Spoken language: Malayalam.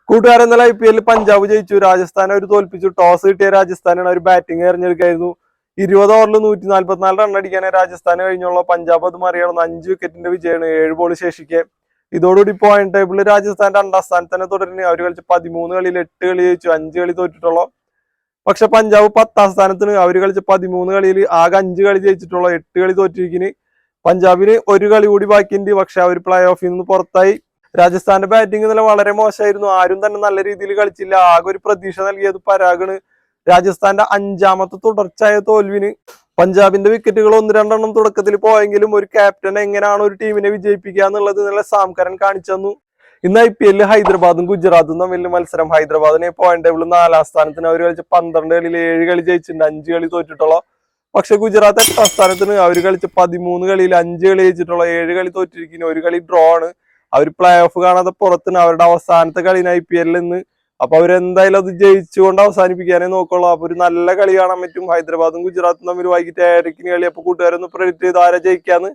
കൂട്ടുകാരൻ ഇന്നലെ IPL പഞ്ചാബ് ജയിച്ചു, രാജസ്ഥാനെ അവർ തോൽപ്പിച്ചു. ടോസ് കിട്ടിയ രാജസ്ഥാനാണ് അവർ ബാറ്റിംഗ് തെരഞ്ഞെടുക്കായിരുന്നു. 20 ഓവറിൽ 144 റൺ അടിക്കാനേ രാജസ്ഥാന് കഴിഞ്ഞുള്ള. പഞ്ചാബ് അത് മറികടന്ന് 5 വിക്കറ്റിന്റെ വിജയമാണ്, 7 ബോൾ ശേഷിക്കെ. ഇതോടുകൂടി പോയിന്റ് ടേബിളിൽ രാജസ്ഥാന്റെ 2ാം സ്ഥാനത്ത് തന്നെ തുടരുന്നു. അവർ കളിച്ച് 13 കളിയിൽ 8 കളി ജയിച്ചു, 5 കളി തോറ്റിട്ടുള്ളൂ. പക്ഷെ പഞ്ചാബ് 10ാം സ്ഥാനത്തിന്. അവർ കളിച്ച് 13 കളിയിൽ ആകെ 5 കളി ജയിച്ചിട്ടുള്ളൂ, 8 കളി തോറ്റിരിക്കുന്നു. പഞ്ചാബിന് ഒരു കളി കൂടി ബാക്കിയുണ്ട്, പക്ഷെ അവർ പ്ലേ ഓഫിൽ നിന്ന് പുറത്തായി. രാജസ്ഥാന്റെ ബാറ്റിംഗ് ഇന്നലെ വളരെ മോശമായിരുന്നു, ആരും തന്നെ നല്ല രീതിയിൽ കളിച്ചില്ല. ആകെ ഒരു പ്രതീക്ഷ നൽകിയത് പരാഗാണ്. രാജസ്ഥാന്റെ 5ാമത്തെ തുടർച്ചയായ തോൽവിന് പഞ്ചാബിന്റെ വിക്കറ്റുകൾ 1-2 തുടക്കത്തിൽ പോയെങ്കിലും ഒരു ക്യാപ്റ്റൻ എങ്ങനെയാണ് ഒരു ടീമിനെ വിജയിപ്പിക്കുക എന്നുള്ളത് ഇന്നലെ സാം കരൺ കാണിച്ചു തന്നു. ഇന്ന് IPL ഹൈദരാബാദും ഗുജറാത്തും തമ്മിൽ മത്സരം. ഹൈദരാബാദിനെ പോയിന്റ് ടേബിൾ 4ാം സ്ഥാനത്തിന്. അവർ കളിച്ച് 12 കളിയിൽ 7 കളി ജയിച്ചിട്ടുണ്ട്, 5 കളി തോറ്റിട്ടുള്ളൂ. പക്ഷെ ഗുജറാത്ത് 8ാം സ്ഥാനത്തിന്. അവർ കളിച്ച് 13 കളിയിൽ 5 കളി ജയിച്ചിട്ടുള്ള, 7 കളി തോറ്റിരിക്കുന്നു, 1 കളി ഡ്രോ ആണ്. അവർ പ്ലേ ഓഫ് കാണാതെ പുറത്തിന്. അവരുടെ അവസാനത്തെ കളിന് IPL നിന്ന്. അപ്പൊ അവരെന്തായാലും അത് ജയിച്ചുകൊണ്ട് അവസാനിപ്പിക്കാനേ നോക്കുള്ളൂ. അപ്പൊ ഒരു നല്ല കളി കാണാൻ പറ്റും. ഹൈദരാബാദും ഗുജറാത്തും തമ്മിൽ വൈകിട്ട് 7:30 കളി. അപ്പൊ കൂട്ടുകാരൊന്ന് പ്രെഡിക്റ്റ് ചെയ്ത് ആരാ ജയിക്കാന്ന്.